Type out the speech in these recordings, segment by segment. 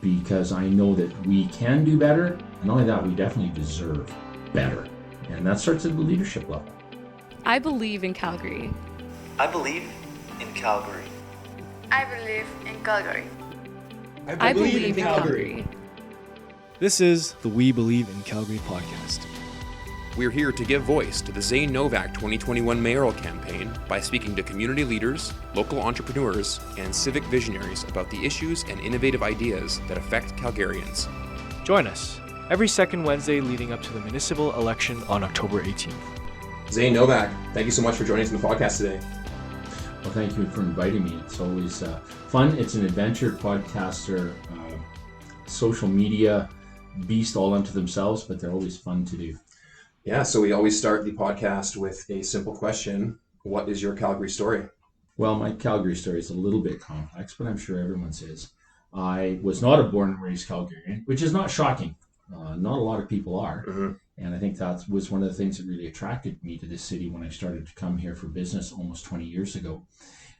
because I know that we can do better, and not only that, we definitely deserve better. And that starts at the leadership level. I believe in Calgary. I believe in Calgary. I believe in Calgary. I believe in Calgary. This is the We Believe in Calgary podcast. We're here to give voice to the Zane Novak 2021 Mayoral Campaign by speaking to community leaders, local entrepreneurs, and civic visionaries about the issues and innovative ideas that affect Calgarians. Join us every second Wednesday leading up to the municipal election on October 18th. Zane Novak, thank you so much for joining us on the podcast today. Well, thank you for inviting me. It's always fun. It's an adventure. Podcaster, social media beast all unto themselves, but they're always fun to do. Yeah, so we always start the podcast with a simple question. What is your Calgary story? Well, my Calgary story is a little bit complex, but I'm sure everyone's is. I was not a born and raised Calgarian, which is not shocking. Not a lot of people are. Mm-hmm. And I think that was one of the things that really attracted me to this city when I started to come here for business almost 20 years ago.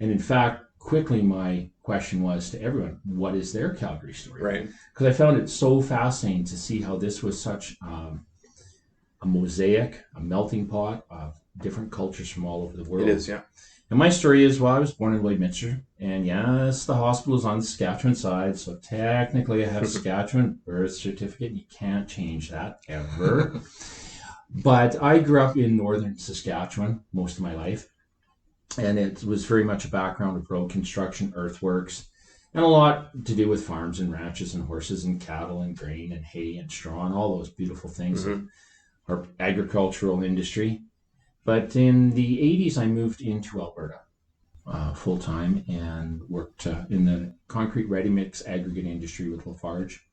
And in fact, quickly my question was to everyone, what is their Calgary story? Right. Because I found it so fascinating to see how this was such a mosaic, a melting pot of different cultures from all over the world. It is, yeah. And my story is, well, I was born in Lloydminster, and yes, the hospital is on the Saskatchewan side, so technically I have a Saskatchewan birth certificate. You can't change that, ever. But I grew up in northern Saskatchewan most of my life, and it was very much a background of road construction, earthworks, and a lot to do with farms and ranches and horses and cattle and grain and hay and straw and all those beautiful things. Mm-hmm. Our agricultural industry. But in the 80s, I moved into Alberta full-time and worked in the concrete ready-mix aggregate industry with Lafarge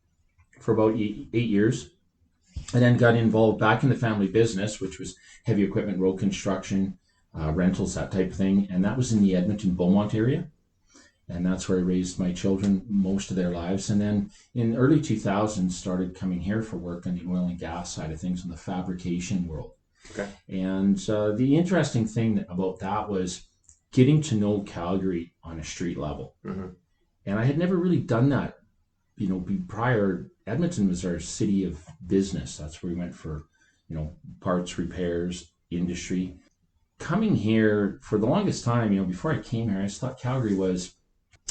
for about 8 years. And then got involved back in the family business, which was heavy equipment, road construction, rentals, that type of thing. And that was in the Edmonton-Beaumont area. And that's where I raised my children most of their lives. And then in early 2000s, started coming here for work on the oil and gas side of things in the fabrication world. Okay. And the interesting thing about that was getting to know Calgary on a street level. Mm-hmm. And I had never really done that. Prior, Edmonton was our city of business. That's where we went for, parts, repairs, industry. Coming here for the longest time, before I came here, I just thought Calgary was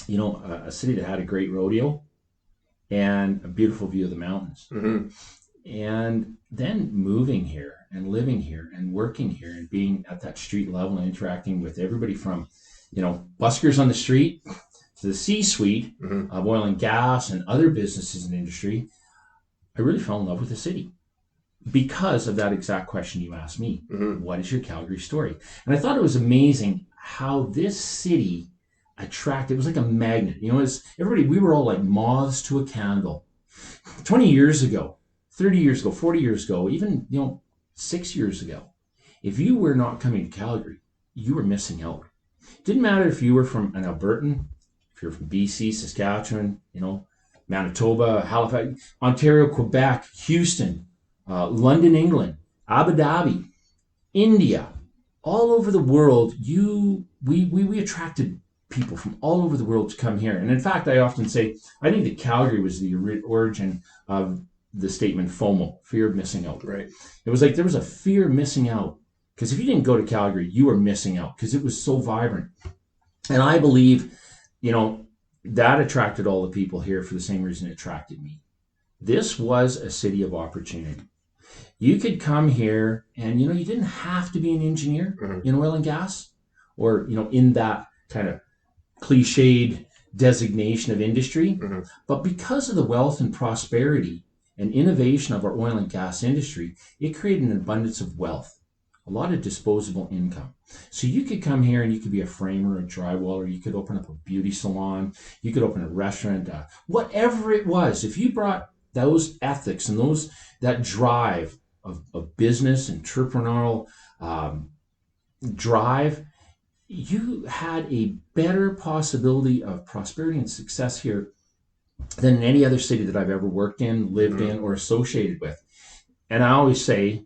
a city that had a great rodeo and a beautiful view of the mountains. Mm-hmm. And then moving here and living here and working here and being at that street level and interacting with everybody from, buskers on the street to the C-suite Mm-hmm. of oil and gas and other businesses and industry, I really fell in love with the city because of that exact question you asked me. Mm-hmm. What is your Calgary story? And I thought it was amazing how this city attracted. It was like a magnet. We were all like moths to a candle. 20 years ago, 30 years ago, 40 years ago, even 6 years ago, if you were not coming to Calgary, you were missing out. It didn't matter if you were from an Albertan, if you're from BC, Saskatchewan, Manitoba, Halifax, Ontario, Quebec, Houston, London, England, Abu Dhabi, India, all over the world. We attracted people from all over the world to come here. And in fact, I often say, I think that Calgary was the origin of the statement FOMO, fear of missing out. Right. It was like there was a fear of missing out. Because if you didn't go to Calgary, you were missing out because it was so vibrant. And I believe, that attracted all the people here for the same reason it attracted me. This was a city of opportunity. You could come here and, you didn't have to be an engineer Mm-hmm. in oil and gas or, in that kind of cliched designation of industry. Mm-hmm. But because of the wealth and prosperity and innovation of our oil and gas industry, it created an abundance of wealth, a lot of disposable income. So you could come here and you could be a framer, a drywaller, you could open up a beauty salon, you could open a restaurant, whatever it was. If you brought those ethics and that drive of business, entrepreneurial drive, you had a better possibility of prosperity and success here than in any other city that I've ever worked in, lived in, or associated with. And I always say,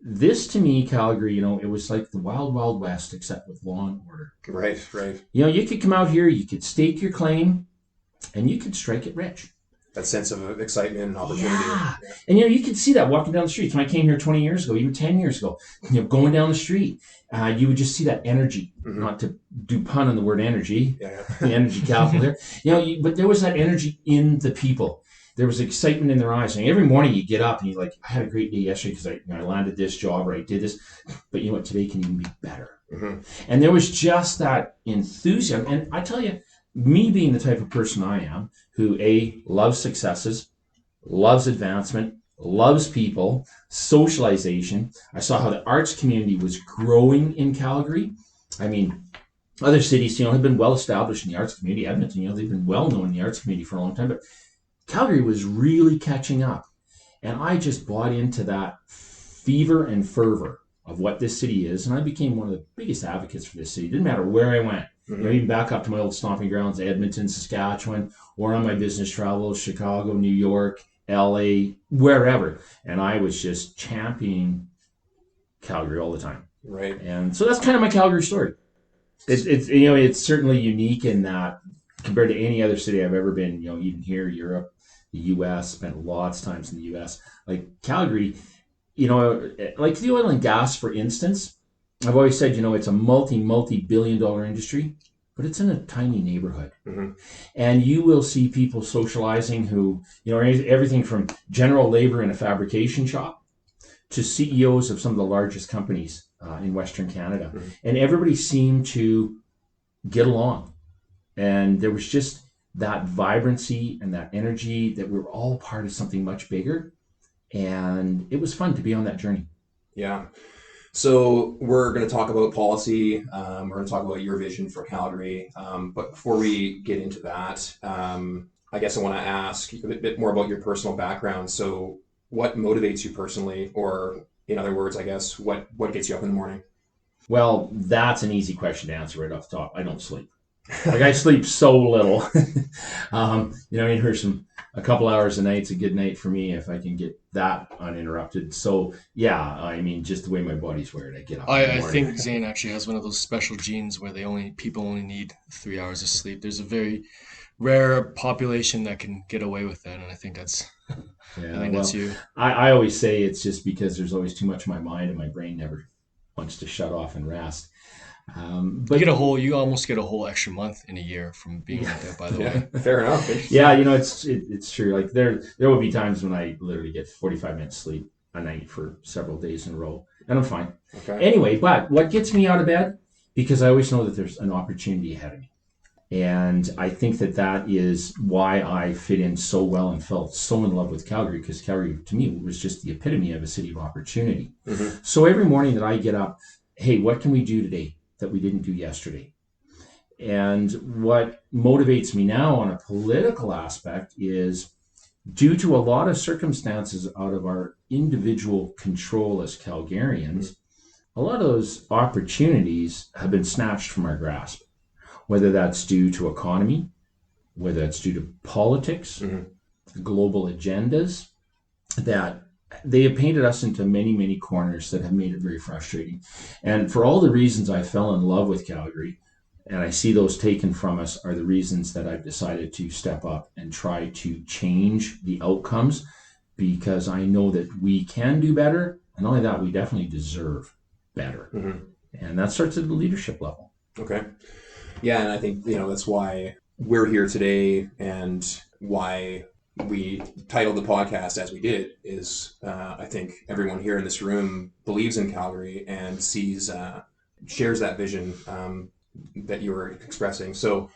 this to me, Calgary, it was like the wild, wild west, except with law and order. Right. You could come out here, you could stake your claim, and you could strike it rich. That sense of excitement and opportunity. Yeah. And, you could see that walking down the streets. When I came here 20 years ago, even 10 years ago, going down the street, you would just see that energy, not to do pun on the word energy, the energy capital there. But there was that energy in the people. There was excitement in their eyes. And every morning you get up and you're like, I had a great day yesterday because I landed this job or I did this. But you know what? Today can even be better. And there was just that enthusiasm. And I tell you, me being the type of person I am, who loves successes, loves advancement, loves people, socialization. I saw how the arts community was growing in Calgary. I mean, other cities, have been well established in the arts community. Edmonton, they've been well known in the arts community for a long time, but Calgary was really catching up. And I just bought into that fever and fervor of what this city is. And I became one of the biggest advocates for this city. It didn't matter where I went. Even back up to my old stomping grounds, Edmonton, Saskatchewan, or on my business travels, Chicago, New York, LA, wherever. And I was just championing Calgary all the time. Right. And so that's kind of my Calgary story. It's certainly unique in that compared to any other city I've ever been, even here, Europe, the U.S., spent lots of times in the U.S. Like Calgary, like the oil and gas, for instance, I've always said, it's a multi-billion-dollar industry, but it's in a tiny neighborhood. And you will see people socializing who, everything from general labor in a fabrication shop to CEOs of some of the largest companies in Western Canada. And everybody seemed to get along. And there was just that vibrancy and that energy that we were all part of something much bigger. And it was fun to be on that journey. Yeah. So we're going to talk about policy. We're going to talk about your vision for Calgary. But before we get into that, I guess I want to ask a bit more about your personal background. So what motivates you personally? Or in other words, I guess, what gets you up in the morning? Well, that's an easy question to answer right off the top. I don't sleep. Like I sleep so little. A couple hours a night's a good night for me if I can get that uninterrupted. So yeah, I mean, just the way my body's wired, I get up. I think Zane actually has one of those special genes where people only need 3 hours of sleep. There's a very rare population that can get away with that, and I think that's that's you. I always say it's just because there's always too much in my mind and my brain never wants to shut off and rest. But you almost get a whole extra month in a year from being like that, by the way. Fair enough. Yeah, it's true. Like there will be times when I literally get 45 minutes sleep a night for several days in a row, and I'm fine. Okay. Anyway, but what gets me out of bed? Because I always know that there's an opportunity ahead of me. And I think that is why I fit in so well and felt so in love with Calgary, because Calgary, to me, was just the epitome of a city of opportunity. So every morning that I get up, hey, what can we do today that we didn't do yesterday? And what motivates me now on a political aspect is, due to a lot of circumstances out of our individual control as Calgarians, a lot of those opportunities have been snatched from our grasp, whether that's due to economy, whether that's due to politics, global agendas, that they have painted us into many, many corners that have made it very frustrating. And for all the reasons I fell in love with Calgary, and I see those taken from us, are the reasons that I've decided to step up and try to change the outcomes, because I know that we can do better. And not only that, we definitely deserve better. And that starts at the leadership level. Okay. Yeah, and I think, that's why we're here today, and why we titled the podcast as we did is I think everyone here in this room believes in Calgary and shares that vision that you were expressing. So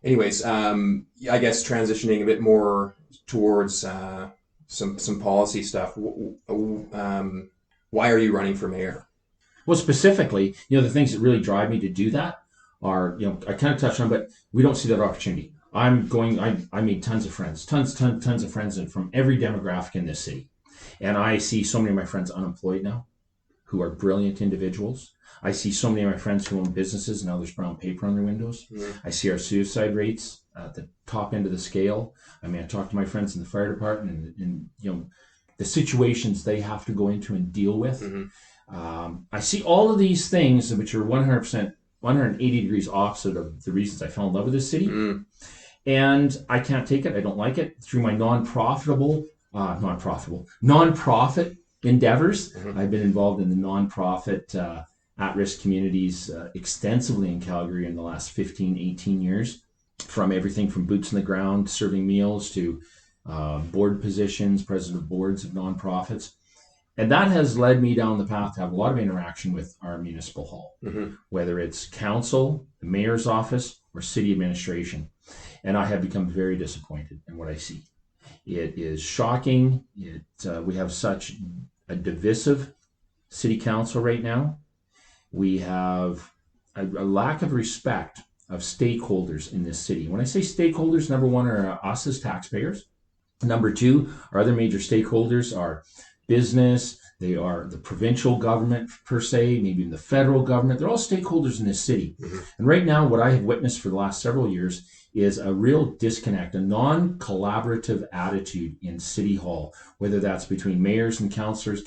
anyways, I guess transitioning a bit more towards some policy stuff. Why are you running for mayor? Well, specifically, the things that really drive me to do that are, I kind of touched on, but we don't see that opportunity. I made tons of friends, tons of friends from every demographic in this city. And I see so many of my friends unemployed now, who are brilliant individuals. I see so many of my friends who own businesses, and now there's brown paper on their windows. I see our suicide rates at the top end of the scale. I mean, I talk to my friends in the fire department and the situations they have to go into and deal with. I see all of these things which are 180 degrees opposite of the reasons I fell in love with this city. And I can't take it. I don't like it. Through my nonprofit endeavors, I've been involved in the nonprofit at-risk communities extensively in Calgary in the last 15, 18 years, from everything from boots on the ground, serving meals, to board positions, president of boards of nonprofits. And that has led me down the path to have a lot of interaction with our municipal hall, whether it's council, the mayor's office, or city administration. And I have become very disappointed in what I see. It is shocking. We have such a divisive city council right now. We have a lack of respect of stakeholders in this city. When I say stakeholders, number one are us as taxpayers. Number two, our other major stakeholders are business. They are the provincial government per se, maybe even the federal government. They're all stakeholders in this city. And right now, what I have witnessed for the last several years is a real disconnect, a non-collaborative attitude in City Hall, whether that's between mayors and councillors,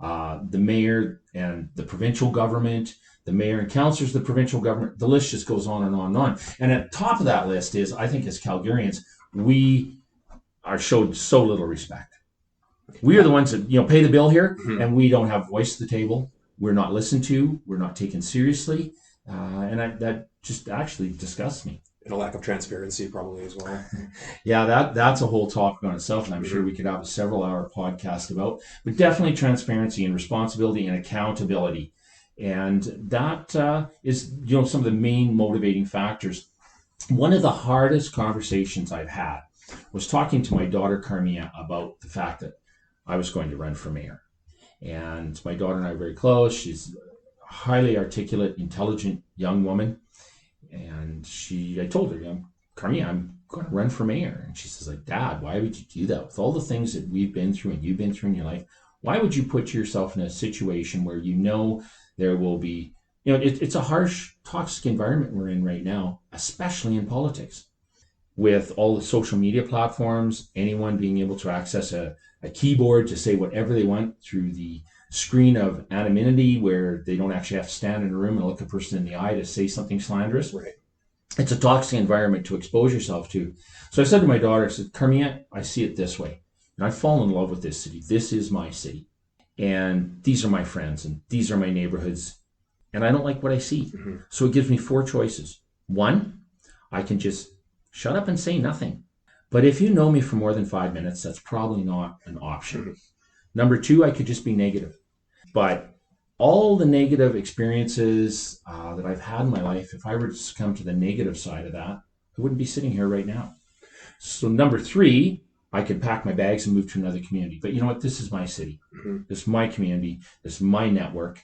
the mayor and the provincial government, the mayor and councillors, the provincial government. The list just goes on and on and on. And at the top of that list is, I think as Calgarians, we are showed so little respect. We are the ones that pay the bill here, and we don't have voice at the table. We're not listened to. We're not taken seriously, and that just actually disgusts me. And a lack of transparency probably as well. Yeah, that's a whole topic on itself, and I'm sure we could have a several-hour podcast about. But definitely transparency and responsibility and accountability, and that is some of the main motivating factors. One of the hardest conversations I've had was talking to my daughter Carmia about the fact that I was going to run for mayor. And my daughter and I are very close. She's a highly articulate, intelligent young woman. And I told her, Carmia, I'm going to run for mayor. And she says, Dad, why would you do that? With all the things that we've been through and you've been through in your life, why would you put yourself in a situation where there will be, it's a harsh, toxic environment we're in right now, especially in politics. With all the social media platforms, anyone being able to access a keyboard to say whatever they want through the screen of anonymity, where they don't actually have to stand in a room and look a person in the eye to say something slanderous. Right. It's a toxic environment to expose yourself to. So I said to my daughter, I said, Carmia, I see it this way. And I've fallen in love with this city. This is my city. And these are my friends and these are my neighborhoods. And I don't like what I see. So it gives me 4 choices. 1, I can just shut up and say nothing. But if you know me for more than 5 minutes, that's probably not an option. Number 2, I could just be negative. But all the negative experiences that I've had in my life, if I were to succumb to the negative side of that, I wouldn't be sitting here right now. So number 3, I could pack my bags and move to another community. But you know what? This is my city. This is my community. This is my network.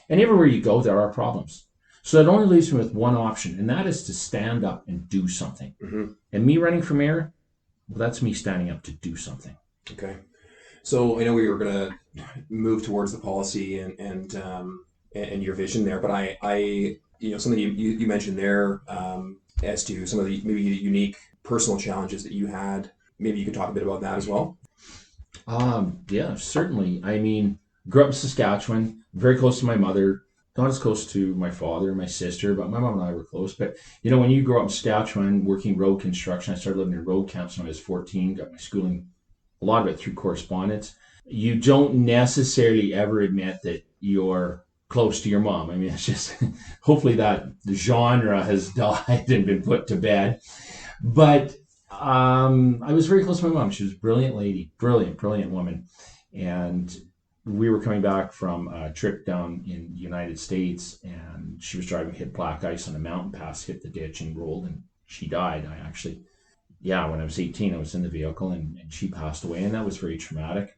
And everywhere you go, there are problems. So that only leaves me with one option, and that is to stand up and do something. And me running for mayor, well, that's me standing up to do something. Okay. So I know we were going to move towards the policy and your vision there, but I something you mentioned there as to some of the maybe unique personal challenges that you had. Maybe you could talk a bit about that as well. Yeah, certainly. I mean, grew up in Saskatchewan, very close to my mother. Not as close to my father and my sister, but my mom and I were close. But, when you grow up in Saskatchewan, working road construction, I started living in road camps when I was 14, got my schooling, a lot of it through correspondence. You don't necessarily ever admit that you're close to your mom. I mean, it's just, hopefully the genre has died and been put to bed. But I was very close to my mom. She was a brilliant lady, brilliant woman. And we were coming back from a trip down in the United States, and she was driving, hit black ice on a mountain pass, hit the ditch and rolled, and she died. When I was 18, I was in the vehicle and she passed away, and that was very traumatic.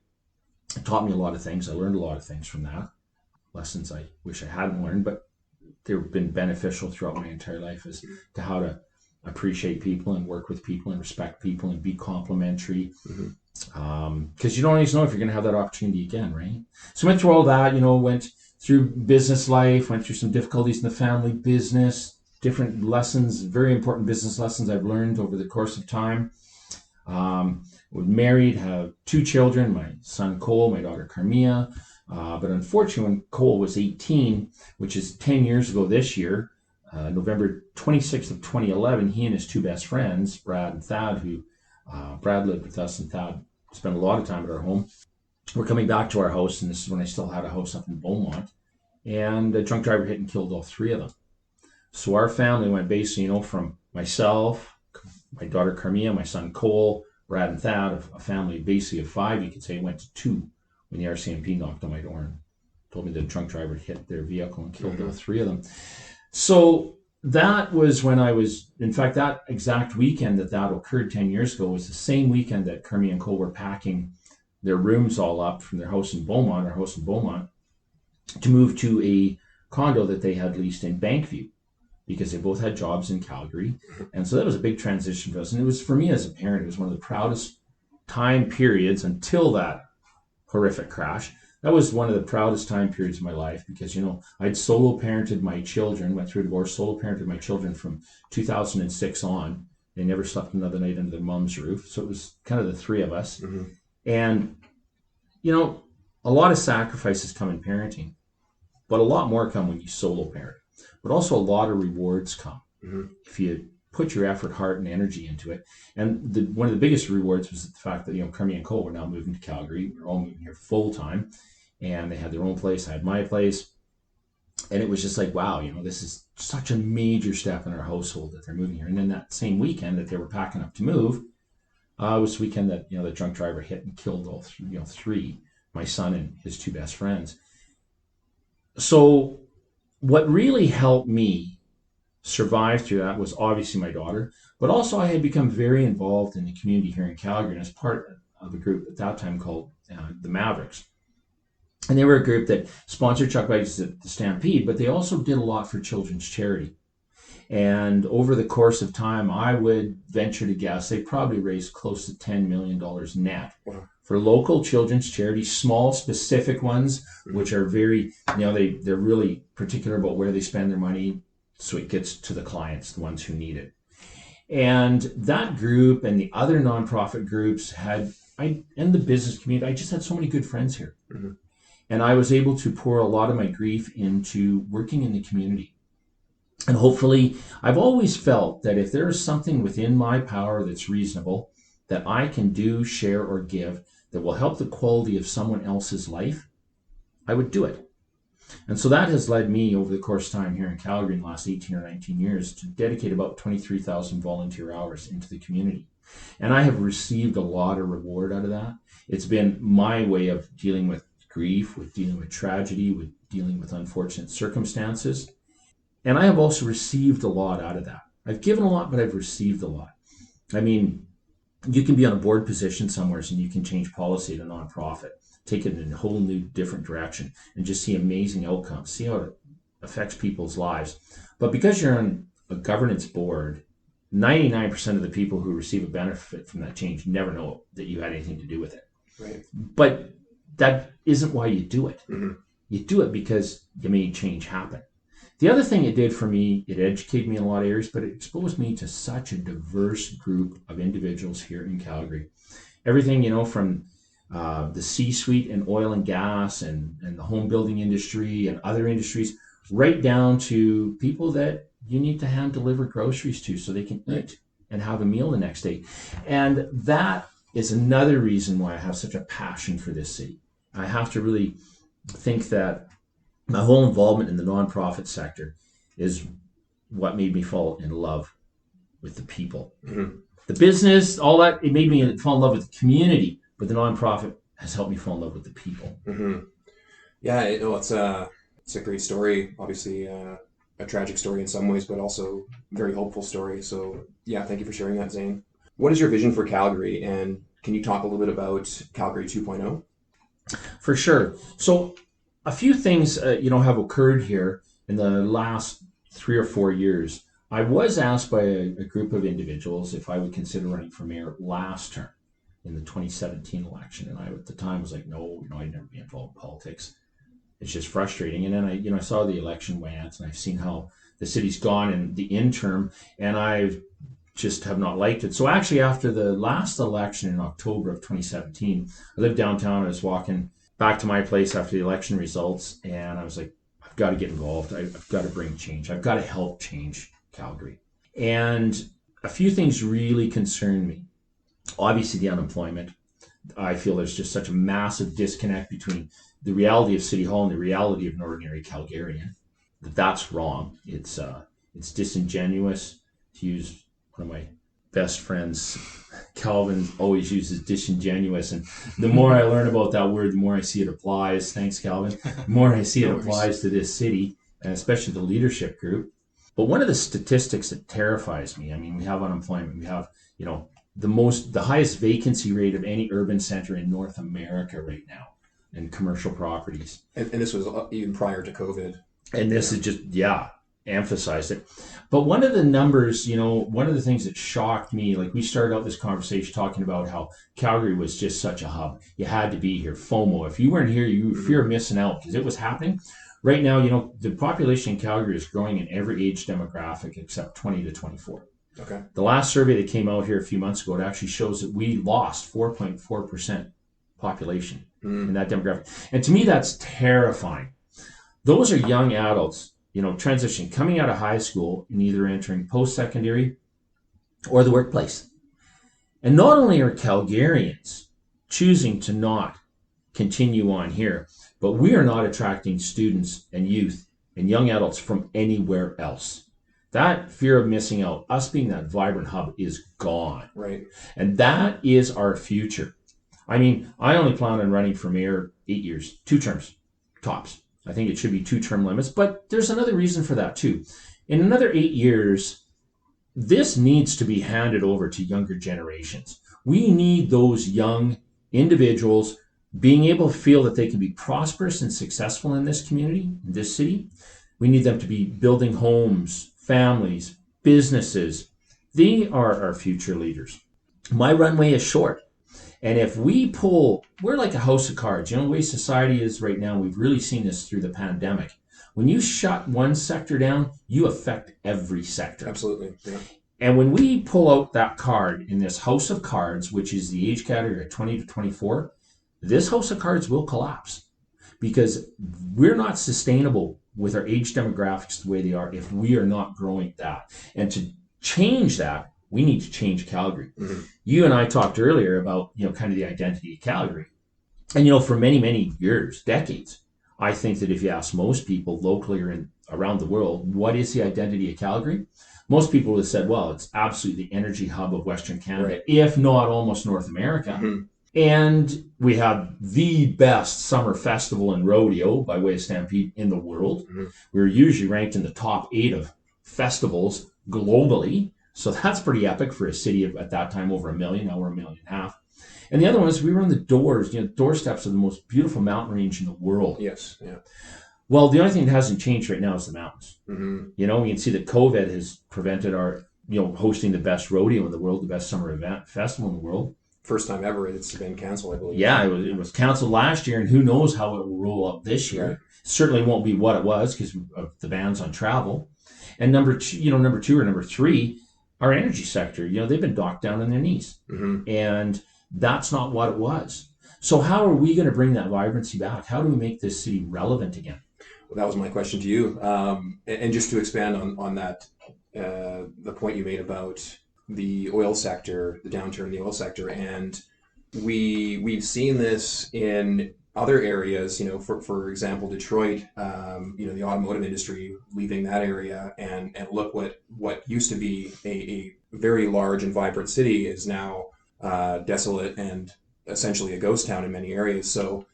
It taught me a lot of things. I learned a lot of things from that. Lessons I wish I hadn't learned, but they've been beneficial throughout my entire life as to how to appreciate people and work with people and respect people and be complimentary. Because you don't always know if you're going to have that opportunity again, right? So I went through all that, went through business life, went through some difficulties in the family business, different lessons, very important business lessons I've learned over the course of time. Was married, have 2 children, my son Cole, my daughter Carmia. But unfortunately, when Cole was 18, which is 10 years ago this year, November 26th of 2011, he and his two best friends, Brad and Thad, who Brad lived with us and Thad spent a lot of time at our home, were coming back to our house, and this is when I still had a house up in Beaumont, and a drunk driver hit and killed all three of them. So our family went basically, from myself, my daughter Carmia, my son Cole, Brad and Thad, a family basically of five, you could say, went to two when the RCMP knocked on my door and told me that a drunk driver hit their vehicle and killed all three of them. So that was when I was, in fact, that exact weekend that occurred 10 years ago was the same weekend that Kerby and Cole were packing their rooms all up from their house in Beaumont, our house in Beaumont, to move to a condo that they had leased in Bankview, because they both had jobs in Calgary. And so that was a big transition for us. And it was, for me as a parent, it was one of the proudest time periods until that horrific crash. That was one of the proudest time periods of my life because, I'd solo parented my children, went through a divorce, solo parented my children from 2006 on. They never slept another night under their mom's roof. So it was kind of the three of us. Mm-hmm. And, a lot of sacrifices come in parenting, but a lot more come when you solo parent. But also a lot of rewards come if you put your effort, heart, and energy into it. And one of the biggest rewards was the fact that, Kerby and Cole were now moving to Calgary. We were all moving here full time, and they had their own place. I had my place. And it was just like, wow, this is such a major step in our household that they're moving here. And then that same weekend that they were packing up to move, was the weekend that, the drunk driver hit and killed all three, my son and his two best friends. So what really helped me survive through that was obviously my daughter, but also I had become very involved in the community here in Calgary and as part of a group at that time called the Mavericks. And they were a group that sponsored Chuck Bikes at the Stampede, but they also did a lot for children's charity. And over the course of time, I would venture to guess they probably raised close to $10 million net for local children's charities, small specific ones, which are very, they're really particular about where they spend their money so it gets to the clients, the ones who need it. And that group and the other nonprofit groups and the business community, I just had so many good friends here. Mm-hmm. And I was able to pour a lot of my grief into working in the community. And hopefully, I've always felt that if there is something within my power that's reasonable, that I can do, share, or give that will help the quality of someone else's life, I would do it. And so that has led me over the course of time here in Calgary in the last 18 or 19 years to dedicate about 23,000 volunteer hours into the community. And I have received a lot of reward out of that. It's been my way of dealing with grief, with dealing with tragedy, with dealing with unfortunate circumstances. And I have also received a lot out of that. I've given a lot, but I've received a lot. I mean, you can be on a board position somewhere and you can change policy at a nonprofit, take it in a whole new different direction and just see amazing outcomes, see how it affects people's lives. But because you're on a governance board, 99% of the people who receive a benefit from that change never know that you had anything to do with it. Right. But that isn't why you do it. Mm-hmm. You do it because you made change happen. The other thing it did for me, it educated me in a lot of areas, but it exposed me to such a diverse group of individuals here in Calgary. Everything, from the C-suite in oil and gas and the home building industry and other industries, right down to people that you need to hand deliver groceries to so they can eat and have a meal the next day. And that is another reason why I have such a passion for this city. I have to really think that my whole involvement in the nonprofit sector is what made me fall in love with the people. Mm-hmm. The business, all that, it made me fall in love with the community, but the nonprofit has helped me fall in love with the people. Mm-hmm. Yeah, it's a great story. Obviously, a tragic story in some ways, but also a very hopeful story. So, yeah, thank you for sharing that, Zane. What is your vision for Calgary, and can you talk a little bit about Calgary 2.0? For sure. So, a few things, have occurred here in the last 3 or 4 years. I was asked by a group of individuals if I would consider running for mayor last term in the 2017 election. And I, at the time, was like, no, I'd never be involved in politics. It's just frustrating. And then I saw the election went, and I've seen how the city's gone in the interim, and I've just have not liked it. So actually, after the last election in October of 2017, I lived downtown. I was walking back to my place after the election results, and I was like, I've got to get involved. I've got to bring change. I've got to help change Calgary. And a few things really concern me. Obviously, the unemployment. I feel there's just such a massive disconnect between the reality of City Hall and the reality of an ordinary Calgarian. That's wrong. It's disingenuous, to use one of my best friends. Calvin always uses disingenuous, and the more I learn about that word, the more I see it applies. Thanks, Calvin. The more I see it applies to this city, and especially the leadership group. But one of the statistics that terrifies me, I mean, we have unemployment. We have, the highest vacancy rate of any urban center in North America right now in commercial properties. And this was even prior to COVID. And this is just, emphasized it. But one of the numbers, one of the things that shocked me, like we started out this conversation talking about how Calgary was just such a hub. You had to be here. FOMO. If you weren't here, you fear missing out because it was happening. Right now, the population in Calgary is growing in every age demographic except 20 to 24. Okay. The last survey that came out here a few months ago, it actually shows that we lost 4.4% population in that demographic. And to me, that's terrifying. Those are young adults, transitioning, coming out of high school and either entering post-secondary or the workplace. And not only are Calgarians choosing to not continue on here, but we are not attracting students and youth and young adults from anywhere else. That fear of missing out, us being that vibrant hub, is gone. Right. And that is our future. I mean, I only plan on running for mayor 8 years, 2 terms, tops. I think it should be 2-term limits, but there's another reason for that too. In another 8 years, this needs to be handed over to younger generations. We need those young individuals being able to feel that they can be prosperous and successful in this community, in this city. We need them to be building homes, families, businesses. They are our future leaders. My runway is short. And if we're like a house of cards. The way society is right now, we've really seen this through the pandemic. When you shut one sector down, you affect every sector. Absolutely. Yeah. And when we pull out that card in this house of cards, which is the age category of 20 to 24, this house of cards will collapse because we're not sustainable with our age demographics the way they are if we are not growing that. And to change that, we need to change Calgary. Mm-hmm. You and I talked earlier about, kind of the identity of Calgary. And, for many, many years, decades, I think that if you ask most people locally or around the world, what is the identity of Calgary? Most people would have said, well, it's absolutely the energy hub of Western Canada, right, if not almost North America. Mm-hmm. And we have the best summer festival and rodeo by way of Stampede in the world. Mm-hmm. We're usually ranked in the top 8 of festivals globally. So that's pretty epic for a city of, at that time, over 1 million, now we're 1.5 million. And the other one is we were on the doorsteps of the most beautiful mountain range in the world. Yes, yeah. Well, the only thing that hasn't changed right now is the mountains. Mm-hmm. We can see that COVID has prevented our, hosting the best rodeo in the world, the best summer festival in the world. First time ever it's been canceled, I believe. Yeah, it was canceled last year, and who knows how it will roll up this year. Right. Certainly won't be what it was because of the bans on travel. And number 2 or number 3, our energy sector, they've been docked down on their knees. Mm-hmm. And that's not what it was. So how are we going to bring that vibrancy back? How do we make this city relevant again? Well, that was my question to you. And just to expand on that, the point you made about the oil sector, the downturn in the oil sector, and we've seen this in other areas, for example, Detroit, the automotive industry leaving that area, and look what used to be a very large and vibrant city is now desolate and essentially a ghost town in many areas. So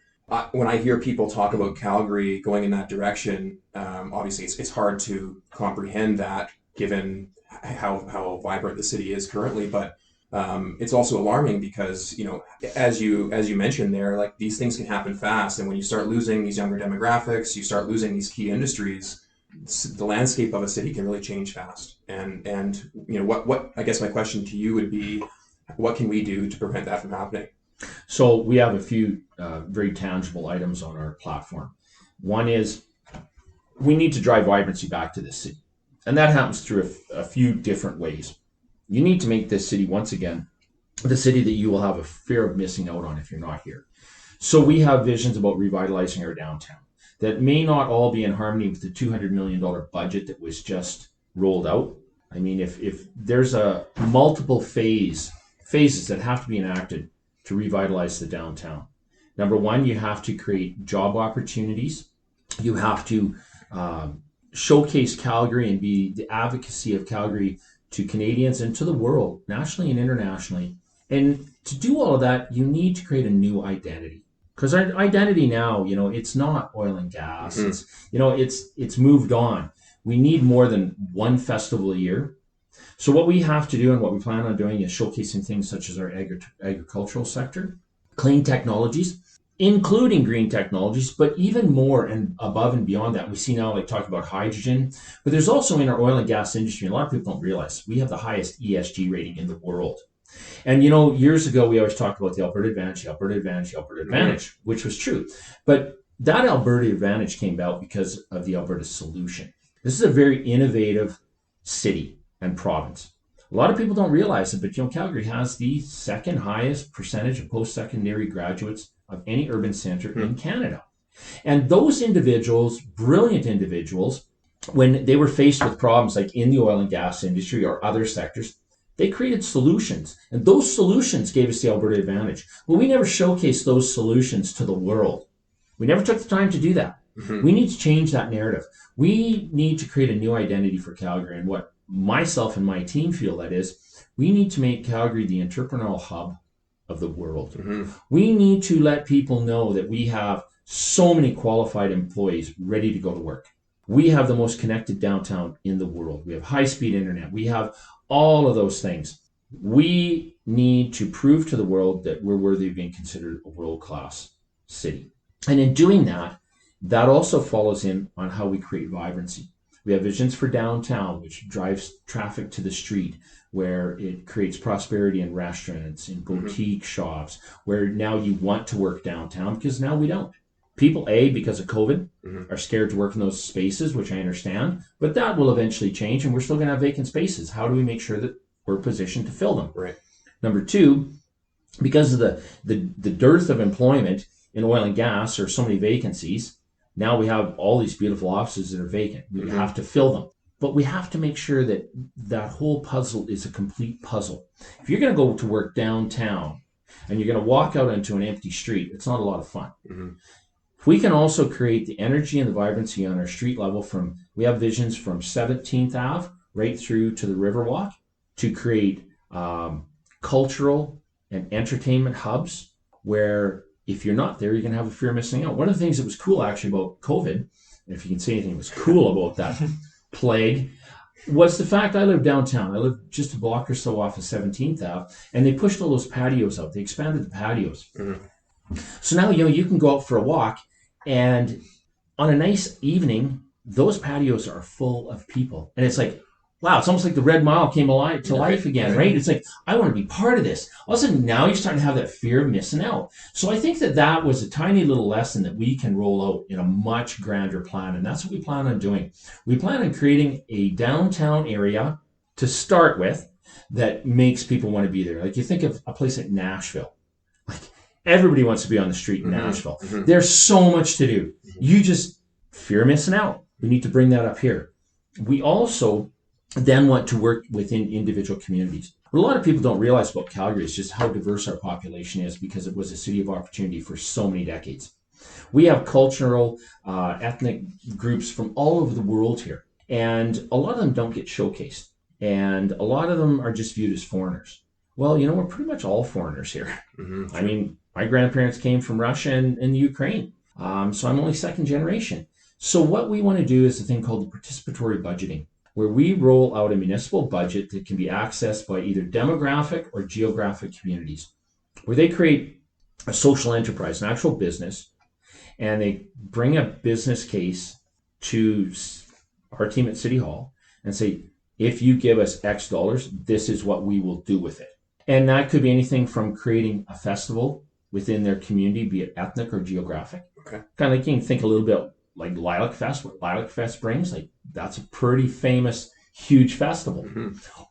when I hear people talk about Calgary going in that direction, obviously it's hard to comprehend that given how vibrant the city is currently, but it's also alarming because, as you mentioned there, like these things can happen fast. And when you start losing these younger demographics, you start losing these key industries, the landscape of a city can really change fast. And what I guess my question to you would be, what can we do to prevent that from happening? So we have a few very tangible items on our platform. One is we need to drive vibrancy back to this city. And that happens through a few different ways. You need to make this city, once again, the city that you will have a fear of missing out on if you're not here. So we have visions about revitalizing our downtown. that may not all be in harmony with the $200 million budget that was just rolled out. I mean, if there's a multiple phases that have to be enacted to revitalize the downtown. Number one, you have to create job opportunities. You have to showcase Calgary and be the advocacy of Calgary to Canadians and to the world, nationally and internationally. And to do all of that, you need to create a new identity. Because our identity now, it's not oil and gas. It's moved on. We need more than one festival a year. So what we have to do and what we plan on doing is showcasing things such as our agricultural sector, clean technologies, including green technologies, but even more and above and beyond that. We see now talk about hydrogen, but there's also in our oil and gas industry, a lot of people don't realize, we have the highest ESG rating in the world. And years ago, we always talked about the Alberta Advantage, which was true. But that Alberta Advantage came about because of the Alberta Solution. This is a very innovative city and province. A lot of people don't realize it, but Calgary has the second highest percentage of post-secondary graduates of any urban center in Canada. And those individuals, brilliant individuals, when they were faced with problems like in the oil and gas industry or other sectors, they created solutions. And those solutions gave us the Alberta Advantage. Well, we never showcased those solutions to the world. We never took the time to do that. We need to change that narrative. We need to create a new identity for Calgary. And what myself and my team feel that is, we need to make Calgary the entrepreneurial hub of the world. We need to let people know that we have so many qualified employees ready to go to work. We have the most connected downtown in the world. We have high-speed internet. We have all of those things. We need to prove to the world that we're worthy of being considered a world-class city. And in doing that, that also follows in on how we create vibrancy. We have visions for downtown, which drives traffic to the street, where it creates prosperity in restaurants, in boutique shops, where now you want to work downtown because now we don't. People, because of COVID, are scared to work in those spaces, which I understand, but that will eventually change and we're still going to have vacant spaces. How do we make sure that we're positioned to fill them? Right. Number two, because of the dearth of employment in oil and gas, or so many vacancies, now we have all these beautiful offices that are vacant. We have to fill them. But we have to make sure that that whole puzzle is a complete puzzle. If you're going to go to work downtown and you're going to walk out onto an empty street, it's not a lot of fun. If we can also create the energy and the vibrancy on our street level, we have visions from 17th Ave right through to the Riverwalk to create cultural and entertainment hubs where if you're not there, you're going to have a fear of missing out. One of the things that was cool actually about COVID, if you can say anything that was cool about that plague, was the fact I live downtown. I live just a block or so off of 17th Ave, and they pushed all those patios out. They expanded the patios. So now, you can go out for a walk, and on a nice evening, those patios are full of people. And it's like, wow, it's almost like the Red Mile came alive to life again, right? It's like, I want to be part of this. All of a sudden, now you're starting to have that fear of missing out. So I think that was a tiny little lesson that we can roll out in a much grander plan. And that's what we plan on doing. We plan on creating a downtown area to start with that makes people want to be there. Like you think of a place like Nashville. Like everybody wants to be on the street in Nashville. There's so much to do. You just fear missing out. We need to bring that up here. We also then want to work within individual communities. What a lot of people don't realize about Calgary is just how diverse our population is, because it was a city of opportunity for so many decades. We have cultural, ethnic groups from all over the world here, and a lot of them don't get showcased, and a lot of them are just viewed as foreigners. Well, we're pretty much all foreigners here. I mean, my grandparents came from Russia and the Ukraine, so I'm only second generation. So what we want to do is a thing called the participatory budgeting, where we roll out a municipal budget that can be accessed by either demographic or geographic communities, where they create a social enterprise, an actual business, and they bring a business case to our team at City Hall and say, if you give us X dollars, this is what we will do with it. And that could be anything from creating a festival within their community, be it ethnic or geographic. Okay. Kind of like you can think a little bit like Lilac Fest, what Lilac Fest brings, like that's a pretty famous, huge festival.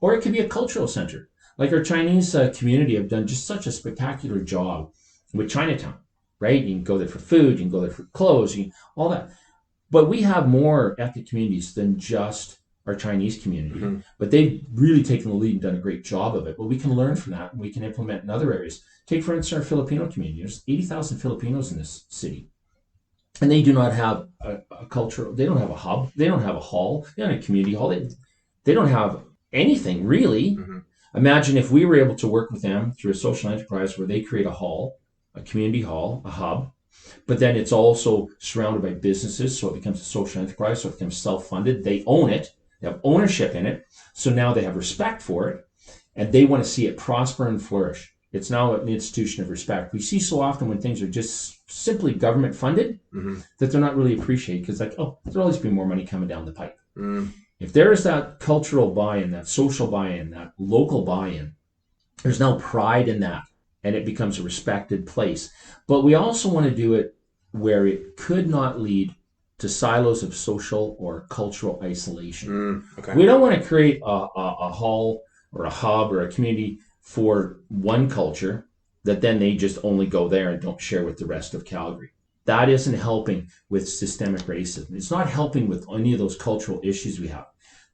Or it could be a cultural center. Like our Chinese community have done just such a spectacular job with Chinatown. right? You can go there for food, you can go there for clothes, all that. But we have more ethnic communities than just our Chinese community. But they've really taken the lead and done a great job of it. But we can learn from that and we can implement in other areas. Take, for instance, our Filipino community. There's 80,000 Filipinos in this city. And they do not have a cultural, they don't have a hub, they don't have a hall, they don't have a community hall, they don't have anything really. Imagine if we were able to work with them through a social enterprise where they create a hall, a community hall, a hub, but then it's also surrounded by businesses, so it becomes a social enterprise, so it becomes self-funded. They own it, they have ownership in it, so now they have respect for it, and they want to see it prosper and flourish. It's now an institution of respect. We see so often when things are just simply government funded that they're not really appreciated because there'll always be more money coming down the pipe. If there is that cultural buy-in, that social buy-in, that local buy-in, there's now pride in that, and it becomes a respected place. But we also want to do it where it could not lead to silos of social or cultural isolation. We don't want to create a hall or a hub or a community for one culture that then they just only go there and don't share with the rest of Calgary. That isn't helping with systemic racism. It's not helping with any of those cultural issues we have.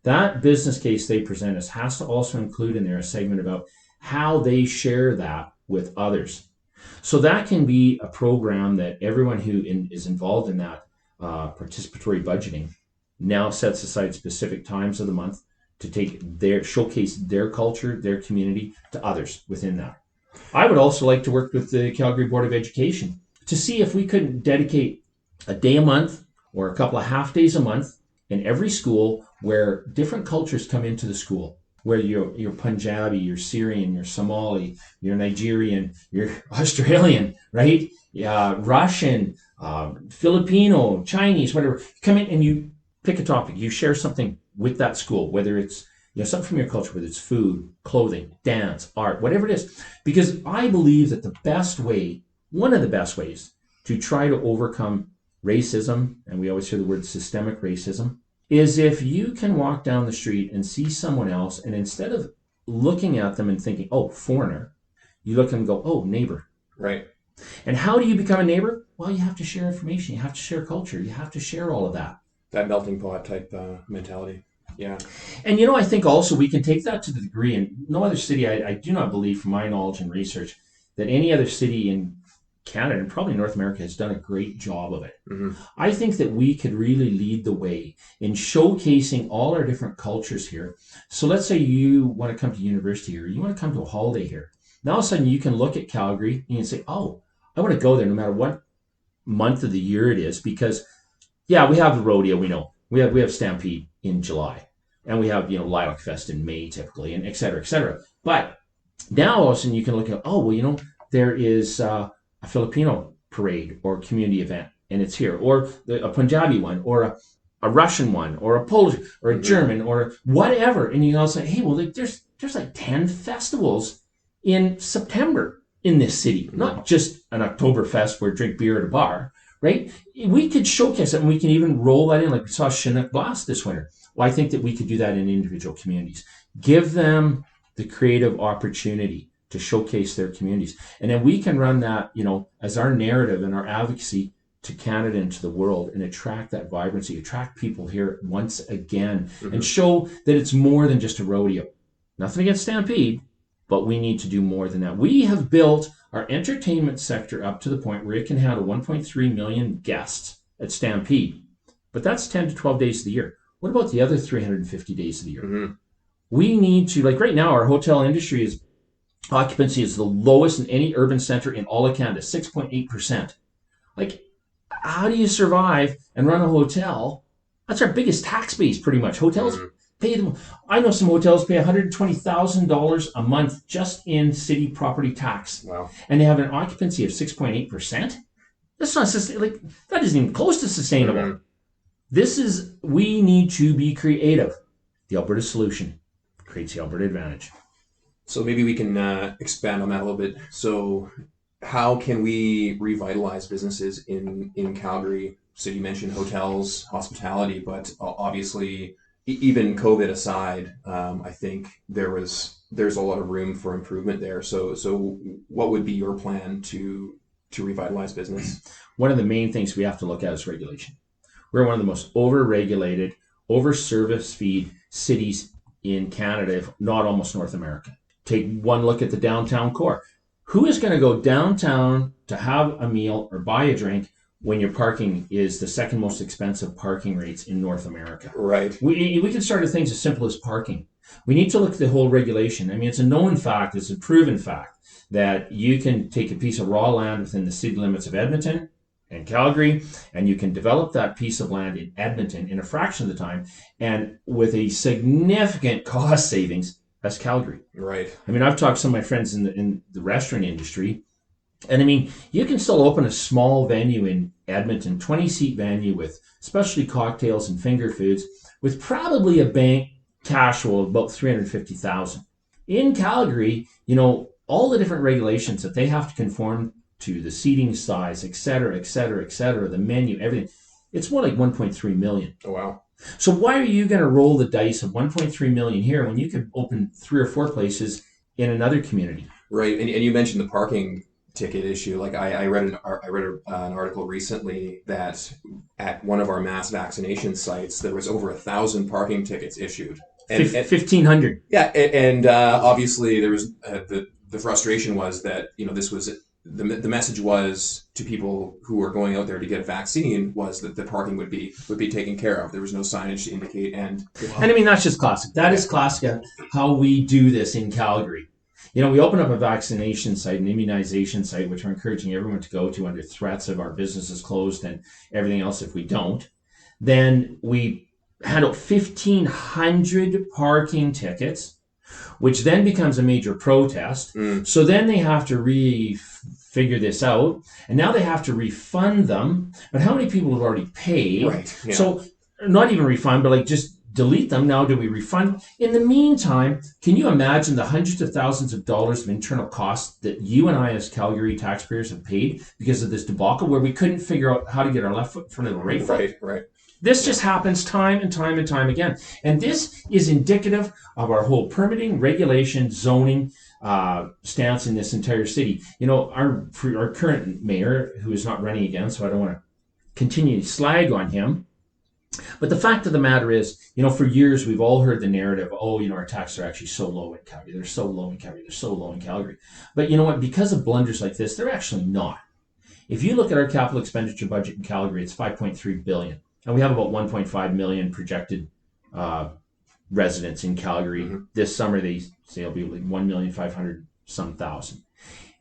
That business case they present us has to also include in there a segment about how they share that with others. So that can be a program that everyone who is involved in that participatory budgeting now sets aside specific times of the month to showcase their culture, their community to others within that. I would also like to work with the Calgary Board of Education to see if we couldn't dedicate a day a month or a couple of half days a month in every school where different cultures come into the school, where you're Punjabi, you're Syrian, you're Somali, you're Nigerian, you're Australian, right? Russian, Filipino, Chinese, whatever. Come in and you pick a topic. You share something with that school, whether it's something from your culture, whether it's food, clothing, dance, art, whatever it is. Because I believe that one of the best ways to try to overcome racism, and we always hear the word systemic racism, is if you can walk down the street and see someone else, and instead of looking at them and thinking, oh, foreigner, you look and go, oh, neighbor. Right. And how do you become a neighbor? Well, you have to share information. You have to share culture. You have to share all of that. That melting pot type mentality. Yeah. And, I think also we can take that to the degree, and no other city, I do not believe from my knowledge and research, that any other city in Canada and probably North America has done a great job of it. I think that we could really lead the way in showcasing all our different cultures here. So let's say you want to come to university here, you want to come to a holiday here. Now all of a sudden you can look at Calgary and you can say, oh, I want to go there no matter what month of the year it is, because we have the rodeo, we know. We have Stampede in July, and we have, Lilac Fest in May typically, and et cetera, et cetera. But now all of a sudden you can look at, oh, well, there is a Filipino parade or community event, and it's here, or a Punjabi one, or a Russian one, or a Polish, or a German, or whatever. And you say, hey, well, there's like 10 festivals in September in this city, not just an Oktoberfest where drink beer at a bar, right? We could showcase it, and we can even roll that in, like we saw Chinook Blast this winter. Well, I think that we could do that in individual communities. Give them the creative opportunity to showcase their communities. And then we can run that, as our narrative and our advocacy to Canada and to the world, and attract that vibrancy, attract people here once again, and show that it's more than just a rodeo. Nothing against Stampede, but we need to do more than that. We have built our entertainment sector up to the point where it can handle 1.3 million guests at Stampede. But that's 10 to 12 days of the year. What about the other 350 days of the year? We need to, like right now, our hotel industry occupancy is the lowest in any urban center in all of Canada, 6.8%. Like, how do you survive and run a hotel? That's our biggest tax base, pretty much. Hotels pay them. I know some hotels pay $120,000 a month just in city property tax. Wow. And they have an occupancy of 6.8%. That's not that isn't even close to sustainable. We need to be creative. The Alberta solution creates the Alberta advantage. So maybe we can expand on that a little bit. So how can we revitalize businesses in Calgary? So you mentioned hotels, hospitality, but obviously, even COVID aside, I think there's a lot of room for improvement there. So what would be your plan to to revitalize business? One of the main things we have to look at is regulation. We're one of the most over-regulated, over-service feed cities in Canada, if not almost North America. Take one look at the downtown core. Who is going to go downtown to have a meal or buy a drink when your parking is the second most expensive parking rates in North America? Right. We can start at things as simple as parking. We need to look at the whole regulation. I mean, it's a known fact, it's a proven fact that you can take a piece of raw land within the city limits of Edmonton and Calgary, and you can develop that piece of land in Edmonton in a fraction of the time and with a significant cost savings as Calgary. Right. I mean, I've talked to some of my friends in the restaurant industry, and I mean, you can still open a small venue in Edmonton, 20-seat venue with specialty cocktails and finger foods with probably a bank cash flow of about $350,000. In Calgary, you know, all the different regulations that they have to conform to, the seating size, et cetera, et cetera, et cetera, the menu, everything, it's more like 1.3 million. Oh, wow. So why are you going to roll the dice of 1.3 million here when you could open 3 or 4 places in another community? Right. And you mentioned the parking ticket issue. Like I read an article recently that at one of our mass vaccination sites, there was over 1,000 parking tickets issued. And 1,500. Yeah. And obviously there was the frustration was that, you know, this was the message was to people who were going out there to get a vaccine was that the parking would be taken care of. There was no signage to indicate. And I mean, that's just classic. That is classic of how we do this in Calgary. You know, we open up a vaccination site, an immunization site, which we're encouraging everyone to go to under threats of our businesses closed and everything else if we don't. Then we hand out 1,500 parking tickets, which then becomes a major protest. So then they have to figure this out, and now they have to refund them. But how many people have already paid? Right. Yeah. So not even refund, but like just delete them. Now do we refund? In the meantime, can you imagine the hundreds of thousands of dollars of internal costs that you and I as Calgary taxpayers have paid because of this debacle where we couldn't figure out how to get our left foot in front of the right foot? Right. This just happens time and time and time again. And this is indicative of our whole permitting, regulation, zoning stance in this entire city. You know, our current mayor, who is not running again, so I don't want to continue to slag on him. But the fact of the matter is, you know, for years we've all heard the narrative, oh, you know, our taxes are actually so low in Calgary. They're so low in Calgary. They're so low in Calgary. But you know what? Because of blunders like this, they're actually not. If you look at our capital expenditure budget in Calgary, it's $5.3 billion. And we have about 1.5 million projected residents in Calgary. Mm-hmm. This summer, they say it'll be like 1,500,000.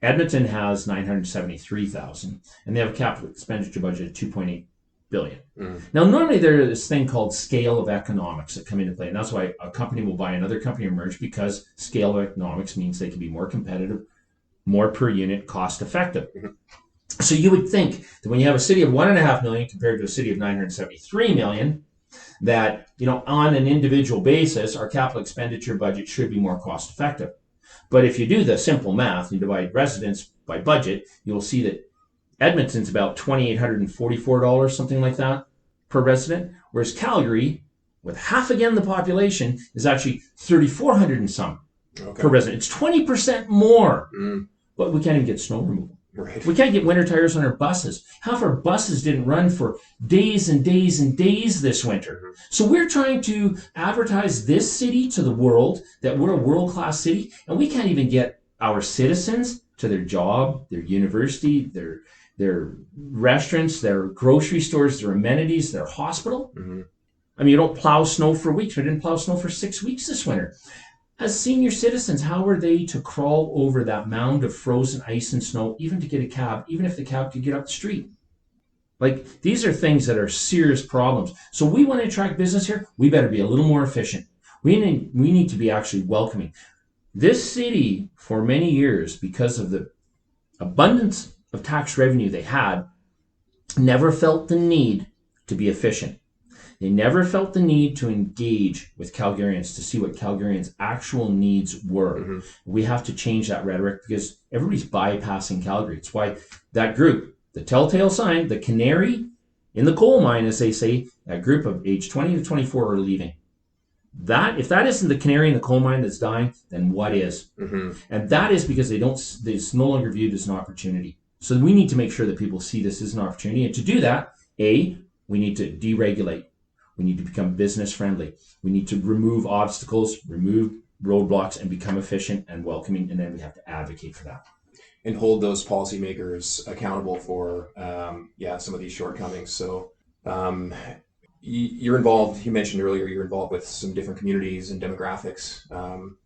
Edmonton has 973,000, and they have a capital expenditure budget of 2.8 billion. Mm. Now, normally there's this thing called scale of economics that come into play, and that's why a company will buy another company or merge, because scale of economics means they can be more competitive, more per unit, cost effective. Mm-hmm. So you would think that when you have a city of 1.5 million compared to a city of 973 million, that, you know, on an individual basis, our capital expenditure budget should be more cost effective. But if you do the simple math, you divide residents by budget, you'll see that Edmonton's about $2,844, something like that, per resident, whereas Calgary, with half again the population, is actually $3,400 and some per resident. It's 20% more, but we can't even get snow removal. Right. We can't get winter tires on our buses. Half our buses didn't run for days and days and days this winter. So we're trying to advertise this city to the world, that we're a world-class city, and we can't even get our citizens to their job, their university, their restaurants, their grocery stores, their amenities, their hospital. Mm-hmm. I mean, you don't plow snow for weeks. We didn't plow snow for 6 weeks this winter. As senior citizens, how are they to crawl over that mound of frozen ice and snow, even to get a cab, even if the cab could get up the street? Like, these are things that are serious problems. So we want to attract business here. We better be a little more efficient. We need to be actually welcoming. This city, for many years, because of the abundance of tax revenue they had, never felt the need to be efficient. They never felt the need to engage with Calgarians to see what Calgarians' actual needs were. Mm-hmm. We have to change that rhetoric because everybody's bypassing Calgary. It's why that group, the telltale sign, the canary in the coal mine, as they say, that group of age 20 to 24 are leaving. That, if that isn't the canary in the coal mine that's dying, then what is? Mm-hmm. And that is because it's no longer viewed as an opportunity. So we need to make sure that people see this as an opportunity. And to do that, we need to deregulate. We need to become business friendly. We need to remove obstacles, remove roadblocks, and become efficient and welcoming. And then we have to advocate for that. And hold those policymakers accountable for, some of these shortcomings. So you're involved, you mentioned earlier, you're involved with some different communities and demographics.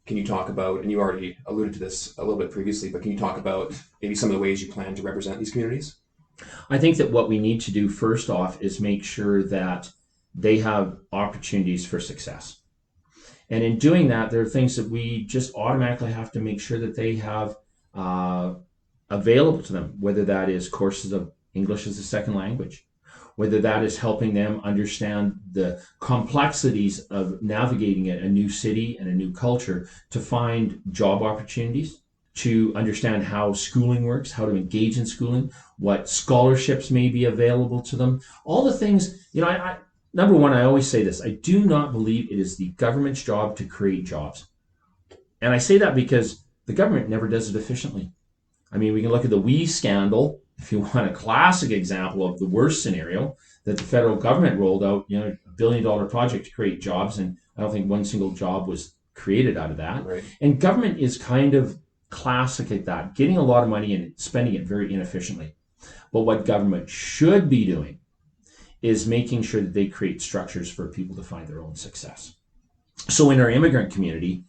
Can you talk about, and you already alluded to this a little bit previously, but can you talk about maybe some of the ways you plan to represent these communities? I think that what we need to do first off is make sure that they have opportunities for success. And in doing that, there are things that we just automatically have to make sure that they have available to them, whether that is courses of English as a second language, whether that is helping them understand the complexities of navigating a new city and a new culture to find job opportunities, to understand how schooling works, how to engage in schooling, what scholarships may be available to them, all the things, number one, I always say this, I do not believe it is the government's job to create jobs. And I say that because the government never does it efficiently. I mean, we can look at the WE scandal, if you want a classic example of the worst scenario, that the federal government rolled out, $1 billion project to create jobs, and I don't think one single job was created out of that. Right. And government is kind of classic at that, getting a lot of money and spending it very inefficiently. But what government should be doing is making sure that they create structures for people to find their own success. So in our immigrant community,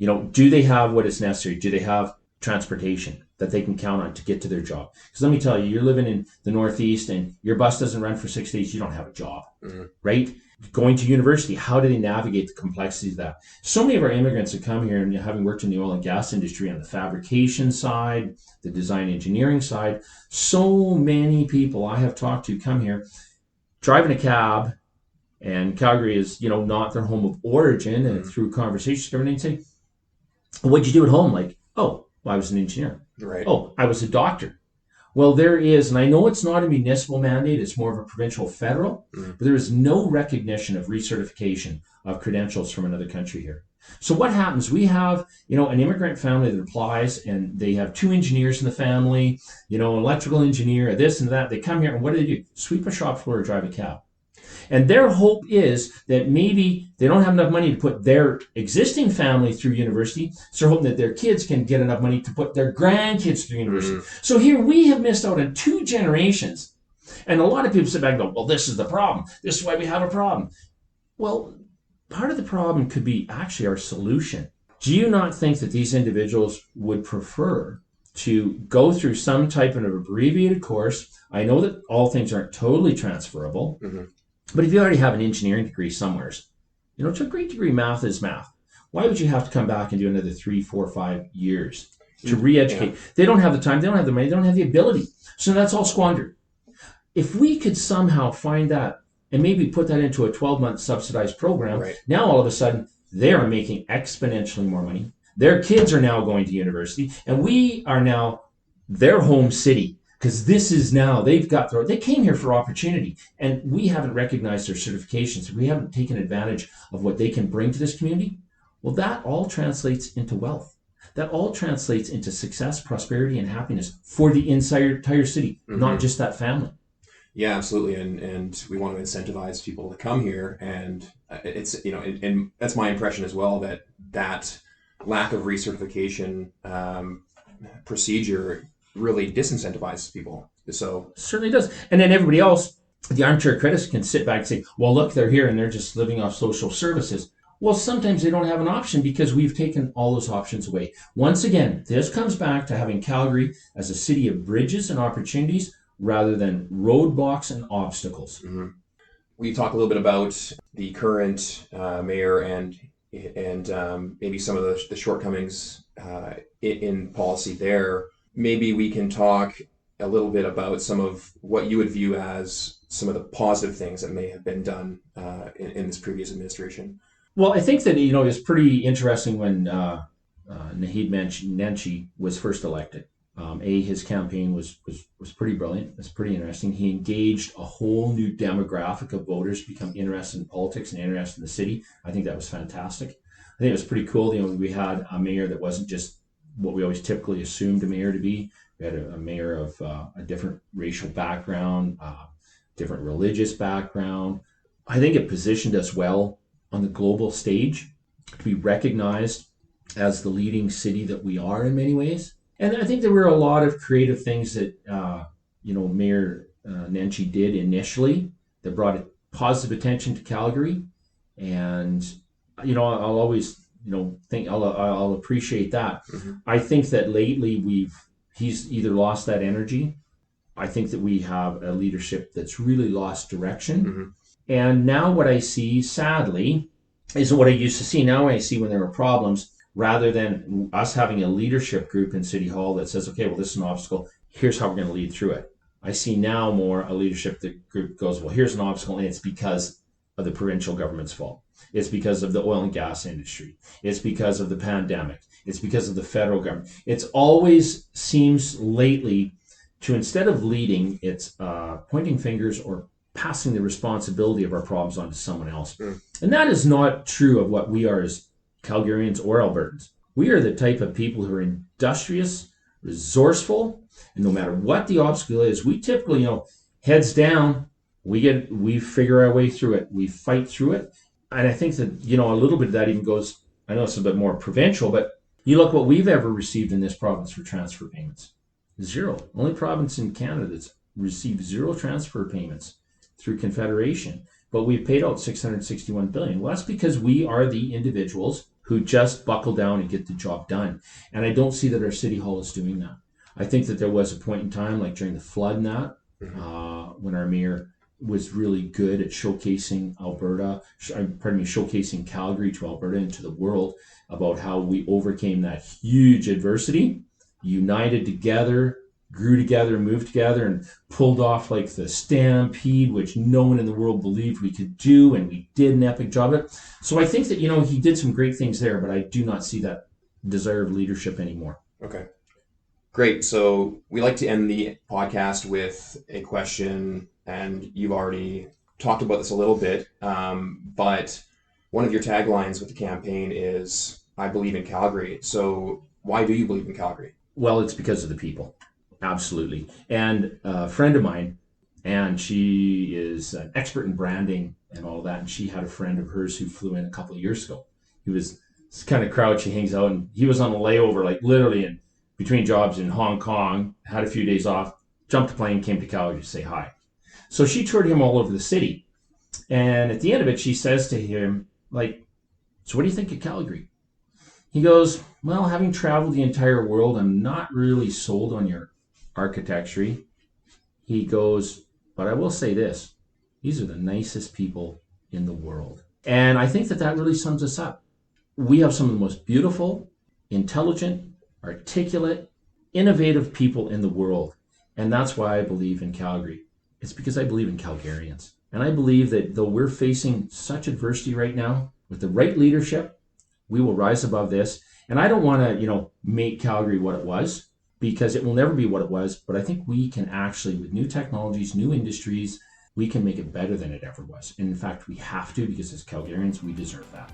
do they have what is necessary? Do they have transportation that they can count on to get to their job? Because let me tell you, you're living in the Northeast and your bus doesn't run for 6 days, you don't have a job, right? Going to university, how do they navigate the complexities of that? So many of our immigrants that come here, and having worked in the oil and gas industry on the fabrication side, the design engineering side, so many people I have talked to come here driving a cab, and Calgary is, not their home of origin, and through conversations, everything say, what'd you do at home? Like, oh, well, I was an engineer. Right. Oh, I was a doctor. Well, there is, and I know it's not a municipal mandate, it's more of a provincial federal, but there is no recognition of recertification of credentials from another country here. So what happens? We have, an immigrant family that applies, and they have 2 engineers in the family, an electrical engineer, this and that. They come here, and what do? Sweep a shop floor or drive a cab. And their hope is that maybe they don't have enough money to put their existing family through university, so they're hoping that their kids can get enough money to put their grandkids through university. So here we have missed out on 2 generations. And a lot of people sit back and go, well, this is the problem. This is why we have a problem. Well, part of the problem could be actually our solution. Do you not think that these individuals would prefer to go through some type of an abbreviated course? I know that all things aren't totally transferable, but if you already have an engineering degree somewhere, to a great degree, math is math. Why would you have to come back and do another 3, 4, 5 years to re-educate? Yeah. They don't have the time, they don't have the money, they don't have the ability. So that's all squandered. If we could somehow find that and maybe put that into a 12-month subsidized program, now all of a sudden they are making exponentially more money. Their kids are now going to university, and we are now their home city. Because this is now, they came here for opportunity, and we haven't recognized their certifications. We haven't taken advantage of what they can bring to this community. Well, that all translates into wealth. That all translates into success, prosperity, and happiness for the entire city, not just that family. Yeah, absolutely. And we want to incentivize people to come here. And it's, and that's my impression as well, that lack of recertification procedure really disincentivizes people. So certainly does. And then everybody else, the armchair critics, can sit back and say, well, look, they're here and they're just living off social services. Well, sometimes they don't have an option because we've taken all those options away. Once again, this comes back to having Calgary as a city of bridges and opportunities rather than roadblocks and obstacles. We talk a little bit about the current mayor and maybe some of the shortcomings in policy there. Maybe we can talk a little bit about some of what you would view as some of the positive things that may have been done in this previous administration. Well, I think that, it's pretty interesting when Naheed Nenshi was first elected. His campaign was pretty brilliant. It's pretty interesting. He engaged a whole new demographic of voters to become interested in politics and interested in the city. I think that was fantastic. I think it was pretty cool. We had a mayor that wasn't just what we always typically assumed a mayor to be. We had a mayor of a different racial background, different religious background. I think it positioned us well on the global stage to be recognized as the leading city that we are in many ways. And I think there were a lot of creative things that, Mayor Nenshi did initially that brought a positive attention to Calgary. And, I'll always, think I'll appreciate that. Mm-hmm. I think that lately he's either lost that energy. I think that we have a leadership that's really lost direction. Mm-hmm. And now what I see, sadly, isn't what I used to see. Now I see when there are problems, rather than us having a leadership group in City Hall that says, okay, well, this is an obstacle. Here's how we're going to lead through it. I see now more a leadership group goes, well, here's an obstacle, and it's because of the provincial government's fault. It's because of the oil and gas industry. It's because of the pandemic. It's because of the federal government. It's always seems lately to, instead of leading, it's pointing fingers or passing the responsibility of our problems onto someone else. Mm. And that is not true of what we are as Calgarians or Albertans. We are the type of people who are industrious, resourceful, and no matter what the obstacle is, we typically, heads down, we figure our way through it. We fight through it. And I think that, a little bit of that even goes, I know it's a bit more provincial, but you look what we've ever received in this province for transfer payments. Zero. Only province in Canada that's received zero transfer payments through Confederation. But we've paid out $661 billion. Well, that's because we are the individuals who just buckle down and get the job done. And I don't see that our City Hall is doing that. I think that there was a point in time, like during the flood and that, when our mayor was really good at showcasing showcasing Calgary to Alberta and to the world about how we overcame that huge adversity, united together, grew together, moved together, and pulled off like the stampede, which no one in the world believed we could do, and we did an epic job of it. So I think that, he did some great things there, but I do not see that desire of leadership anymore. Okay. Great. So we like to end the podcast with a question, and you've already talked about this a little bit, but one of your taglines with the campaign is, I believe in Calgary. So why do you believe in Calgary? Well, it's because of the people. Absolutely. And a friend of mine, and she is an expert in branding and all that, and she had a friend of hers who flew in a couple of years ago. He was this kind of crowd, she hangs out, and he was on a layover, like literally in between jobs in Hong Kong, had a few days off, jumped the plane, came to Calgary to say hi. So she toured him all over the city. And at the end of it, she says to him, so what do you think of Calgary? He goes, well, having traveled the entire world, I'm not really sold on your architecture. He goes, but I will say this, these are the nicest people in the world. And I think that really sums us up. We have some of the most beautiful, intelligent, articulate, innovative people in the world. And that's why I believe in Calgary. It's because I believe in Calgarians. And I believe that though we're facing such adversity right now, with the right leadership, we will rise above this. And I don't want to, make Calgary what it was, because it will never be what it was. But I think we can actually, with new technologies, new industries, we can make it better than it ever was. And in fact, we have to, because as Calgarians, we deserve that.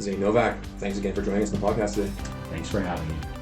Zane Novak, thanks again for joining us on the podcast today. Thanks for having me.